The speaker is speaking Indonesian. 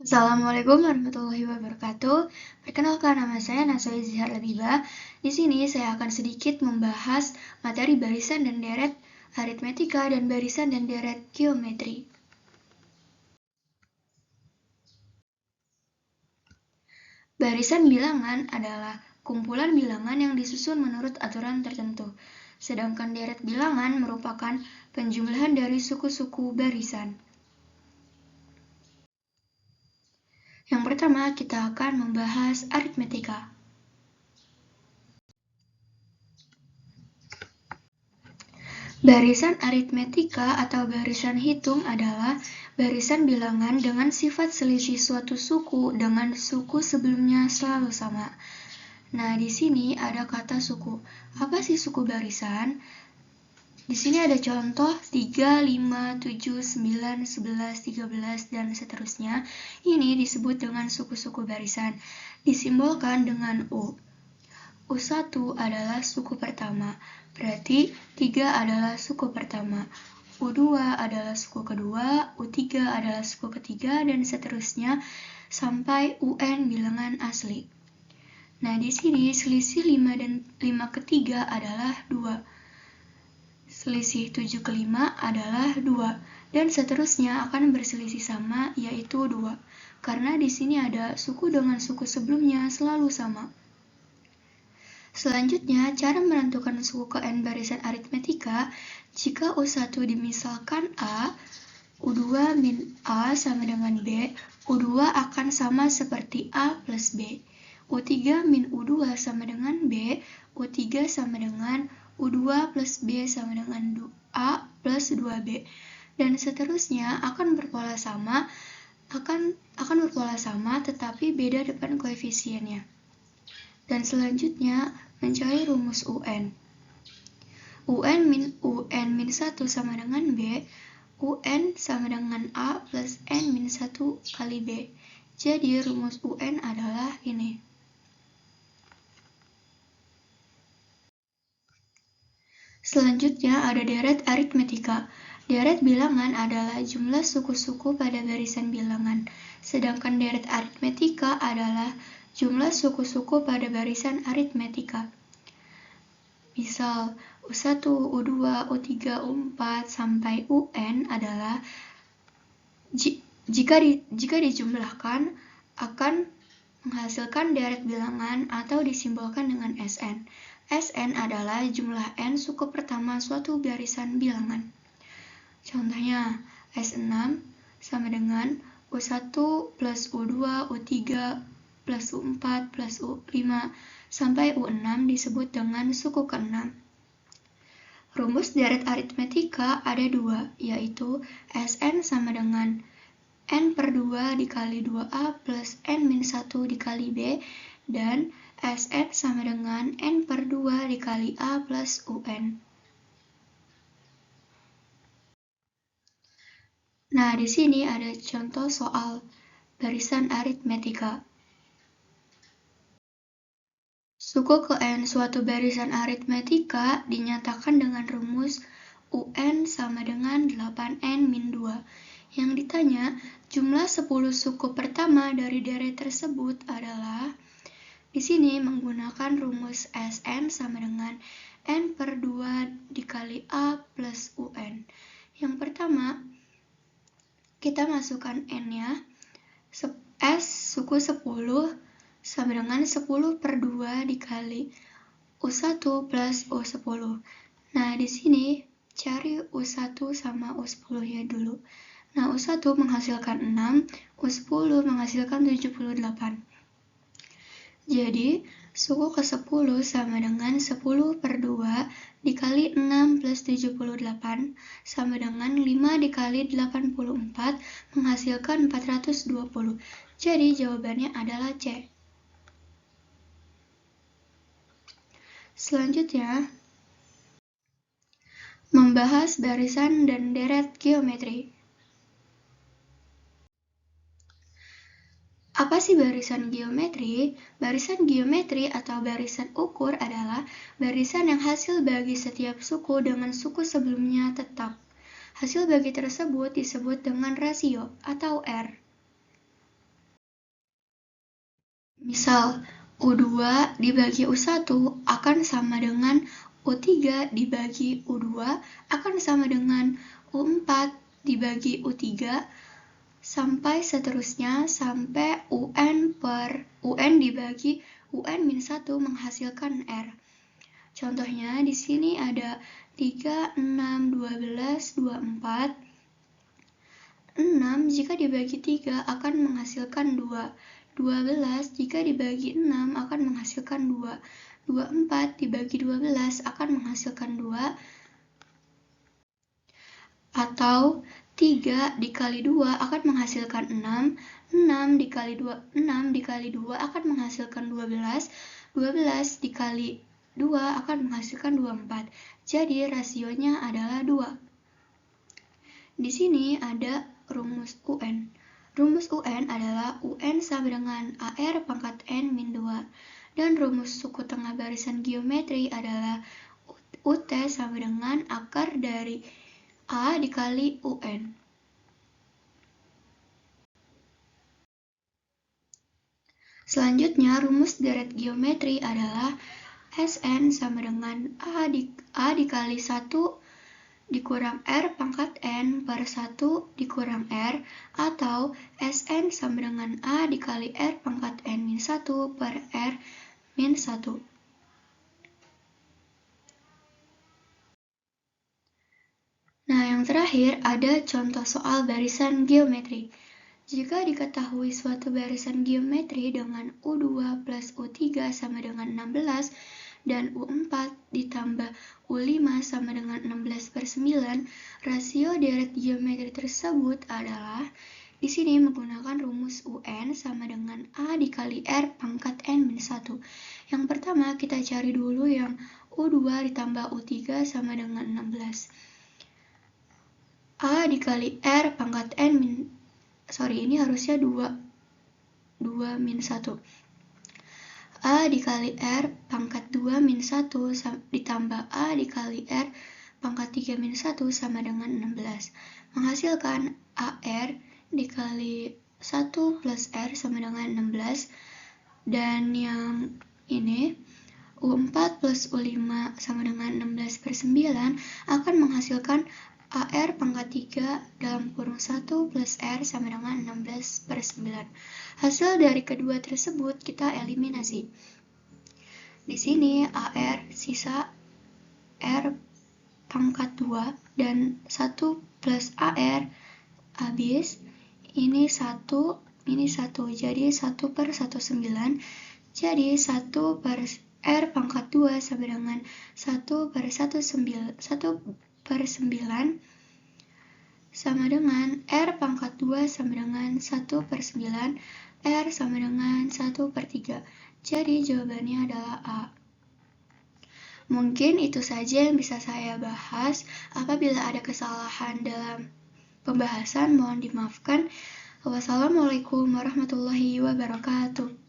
Assalamualaikum warahmatullahi wabarakatuh. Perkenalkan, nama saya Nasoi Zihar Labibah. Di sini saya akan sedikit membahas materi barisan dan deret aritmetika dan barisan dan deret geometri. Barisan bilangan adalah kumpulan bilangan yang disusun menurut aturan tertentu, sedangkan deret bilangan merupakan penjumlahan dari suku-suku barisan. Yang pertama, kita akan membahas aritmetika. Barisan aritmetika atau barisan hitung adalah barisan bilangan dengan sifat selisih suatu suku dengan suku sebelumnya selalu sama. Nah, di sini ada kata suku. Apa sih suku barisan? Di sini ada contoh 3, 5, 7, 9, 11, 13, dan seterusnya. Ini disebut dengan suku-suku barisan. Disimbolkan dengan U. U1 adalah suku pertama, berarti 3 adalah suku pertama. U2 adalah suku kedua, U3 adalah suku ketiga, dan seterusnya sampai UN bilangan asli. Nah, di sini selisih 5 dan 5 ke 3 adalah 2. Selisih 7 ke 5 adalah 2. Dan seterusnya akan berselisih sama, yaitu 2. Karena di sini ada suku dengan suku sebelumnya selalu sama. Selanjutnya, cara menentukan suku ke N barisan aritmetika, jika U1 dimisalkan A, U2 min A sama dengan B, U2 akan sama seperti A plus B. U3 min U2 sama dengan B, U3 sama dengan U2 plus B sama dengan A plus 2B. Dan seterusnya akan berpola sama, tetapi beda depan koefisiennya. Dan selanjutnya mencari rumus UN. UN min 1 sama dengan B, UN sama dengan A plus N min 1 kali B. Jadi rumus UN adalah ini. Selanjutnya ada deret aritmetika. Deret bilangan adalah jumlah suku-suku pada barisan bilangan, sedangkan deret aritmetika adalah jumlah suku-suku pada barisan aritmetika. Misal, U1, U2, U3, U4, sampai UN adalah jika dijumlahkan akan menghasilkan deret bilangan atau disimbolkan dengan SN. SN adalah jumlah N suku pertama suatu barisan bilangan. Contohnya, S6 sama dengan U1 plus U2, U3 plus U4 plus U5 sampai U6 disebut dengan suku ke-6. Rumus deret aritmetika ada dua, yaitu Sn sama dengan N per 2 dikali 2A plus N min 1 dikali B, dan Sn sama dengan N per 2 dikali A plus UN. Nah, di sini ada contoh soal barisan aritmetika. Suku ke N suatu barisan aritmetika dinyatakan dengan rumus UN sama dengan 8N min 2. Yang ditanya, jumlah 10 suku pertama dari deret tersebut adalah, di sini menggunakan rumus Sn sama dengan N per 2 dikali A plus UN. Yang pertama, kita masukkan N-nya, S suku 10 sama dengan 10 per 2 dikali U1 plus U10. Nah, di sini cari U1 sama U10-nya dulu. Nah, U1 menghasilkan 6, U10 menghasilkan 78. Jadi, suku ke-10 sama dengan 10 per 2 dikali 6 plus 78 sama dengan 5 dikali 84 menghasilkan 420. Jadi, jawabannya adalah C. Selanjutnya, membahas barisan dan deret geometri. Apa sih barisan geometri? Barisan geometri atau barisan ukur adalah barisan yang hasil bagi setiap suku dengan suku sebelumnya tetap. Hasil bagi tersebut disebut dengan rasio atau R. Misal, U2 dibagi U1 akan sama dengan U3 dibagi U2 akan sama dengan U4 dibagi U3 sampai seterusnya sampai UN dibagi UN-1 menghasilkan R. Contohnya di sini ada 3, 6, 12, 24. 6 jika dibagi 3 akan menghasilkan 2. 12 jika dibagi 6 akan menghasilkan 2. 24 dibagi 12 akan menghasilkan 2. Atau 3 dikali 2 akan menghasilkan 6. 6 dikali 2 akan menghasilkan 12. 12 dikali 2 akan menghasilkan 24. Jadi rasionya adalah 2. Di sini ada rumus UN. Rumus UN adalah UN sama dengan AR pangkat N min 2. Dan rumus suku tengah barisan geometri adalah UT sama dengan akar dari A dikali UN. Selanjutnya, rumus deret geometri adalah SN sama dengan A dikali 1 dikurang R pangkat N per 1 dikurang R, atau SN sama dengan A dikali R pangkat N min 1 per R min 1. Nah, yang terakhir ada contoh soal barisan geometri. Jika diketahui suatu barisan geometri dengan U2 plus U3 sama dengan 16 dan U4 ditambah U5 sama dengan 16/9, rasio deret geometri tersebut adalah di sini menggunakan rumus UN sama dengan A dikali R pangkat N min 1. Yang pertama kita cari dulu yang U2 ditambah U3 sama dengan 16. A dikali R pangkat N min ini harusnya 2 min 1. A dikali R pangkat 2 min 1 ditambah A dikali R pangkat 3 min 1 sama dengan 16. Menghasilkan AR dikali 1 plus R sama dengan 16. Dan yang ini U4 plus U5 sama dengan 16/9 akan menghasilkan AR pangkat 3 dalam kurung 1 plus R sama dengan 16/9. Hasil dari kedua tersebut kita eliminasi. Di sini AR sisa R pangkat 2 dan 1 plus AR habis. Ini 1, ini 1. Jadi 1/19. Jadi 1 per R pangkat 2 sama dengan 1/9 sama dengan R pangkat 2 sama dengan 1/9, R sama dengan 1/3. Jadi jawabannya adalah A. Mungkin itu saja yang bisa saya bahas. Apabila ada kesalahan dalam pembahasan mohon dimaafkan. Wassalamualaikum warahmatullahi wabarakatuh.